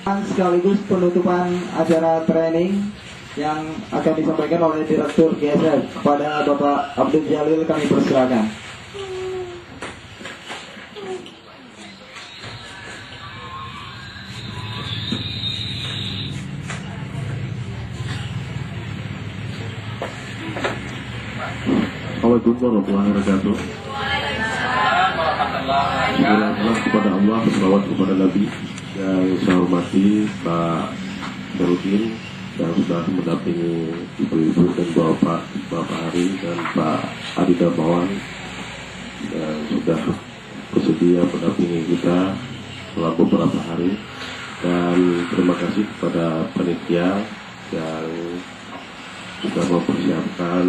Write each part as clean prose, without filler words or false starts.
Sekaligus penutupan acara training yang akan disampaikan oleh Direktur GSF kepada Bapak Abdul Jalil, kami persilakan. Assalamualaikum warahmatullahi wabarakatuh. Alhamdulillah kepada Allah, salawat kepada Nabi. Yang saya hormati Pak Darudin yang sudah mendampingi ibu-ibu dan bapak Ari dan Pak Adi Darmawan yang sudah bersedia mendampingi kita selama beberapa hari, dan terima kasih kepada panitia yang sudah mempersiapkan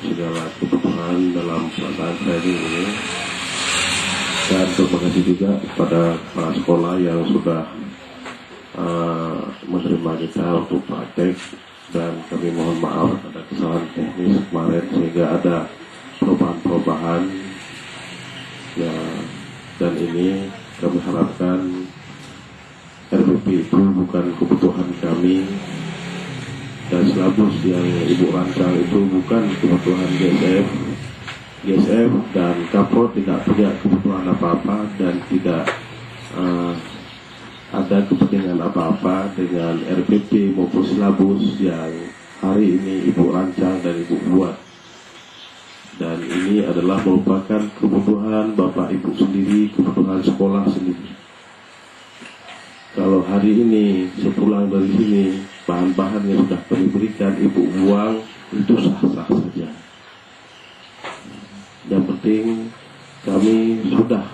segala kebutuhan dalam pelaksanaan training ini. Dan terima kasih juga kepada para sekolah yang sudah menerima kita untuk praktek, dan kami mohon maaf ada kesalahan teknis kemarin sehingga ada perubahan-perubahan ya, dan ini kami harapkan RPP itu bukan kebutuhan kami, dan silabus yang Ibu rancang itu bukan kebutuhan GSF dan Kapro tidak punya kebutuhan apa-apa dan tidak ada kepentingan apa-apa dengan RPP maupun silabus yang hari ini Ibu rancang dan Ibu buat. Dan ini adalah merupakan kebutuhan Bapak Ibu sendiri, kebutuhan sekolah sendiri. Kalau hari ini sepulang dari sini bahan-bahan yang sudah kami berikan Ibu buang, itu sah-sah saja. Yang penting kami sudah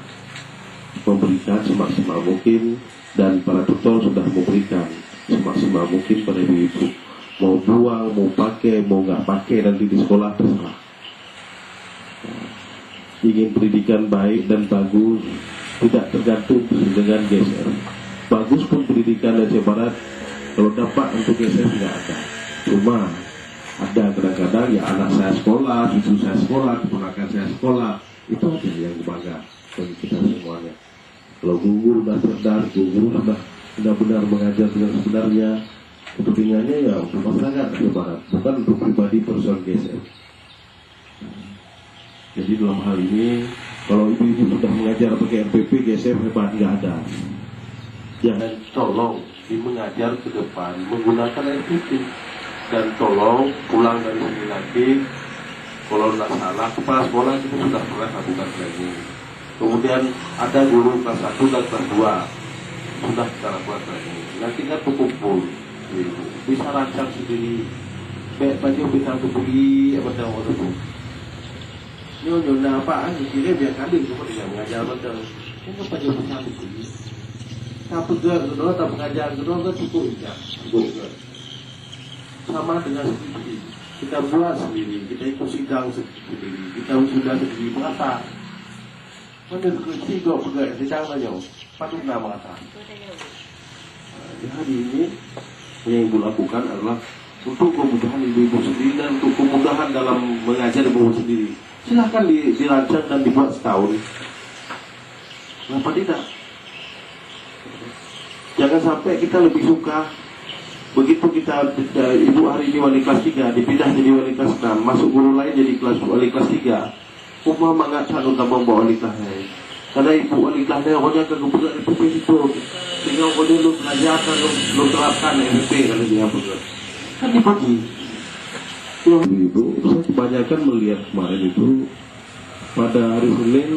memberikan semaksimal mungkin, dan para tutor sudah memberikan semaksimal mungkin pada ibu-ibu. Mau buang, mau pakai, mau nggak pakai nanti di sekolah terserah. Ingin pendidikan baik dan bagus tidak tergantung dengan GSR. Bagus pun pendidikan dan Barat, kalau dapat untuk GSR tidak ada. Cuma ada kadang-kadang ya anak saya sekolah, ibu saya sekolah, keponakan saya sekolah, itu aja yang bangga bagi kita semuanya. Kalau guru sudah cerdas, guru sudah benar-benar mengajar dengan sebenarnya, kepentingannya ya untuk masyarakat Barat, bukan untuk pribadi personal GSM. Jadi dalam hal ini, kalau ibu-ibu sudah mengajar pakai RPP, GSM hebat, nggak ada. Jangan tolong mengajar ke depan menggunakan RPP. Dan tolong pulang dari sini lagi, kalau tidak salah kepala sekolah itu sudah pernah lakukan training. Kemudian ada guru kelas 1 dan kelas 2 sudah kita lakukan training. Nanti kan berkumpul, bisa rancang sendiri. Baik baju bisa beli apa tahu itu. Nyonya apa? Jadi biar kali cuma tidak mengajar betul. Ini baju bisa beli. Tak pegang kedua, tak mengajar kedua kan cukup ya, cukup. Sama dengan sendiri, kita buat sendiri, kita ikut sidang sendiri, kita sudah sendiri mengata. Menurut tiga pegawai sidang banyak, patut nama mengata. Di hari ini yang ibu lakukan adalah untuk kemudahan ibu-ibu sendiri dan untuk kemudahan dalam mengajar ibu sendiri. Silahkan dirancang dan dibuat setahun. Kenapa tidak? Jangan sampai kita lebih suka begitu kita ibu hari ini wali kelas 3 dipindah jadi wali kelas 6, masuk guru lain jadi wali kelas 3. Umah mengatakan utama bawa wali kelas lain. Karena ibu wali kelas lain orangnya kagak berat FPP itu. Tinggal boleh lu belajarkan, lu terapkan FPP kalau dia berat. Kan dibagi. Ibu, saya kebanyakan melihat kemarin itu pada hari Senin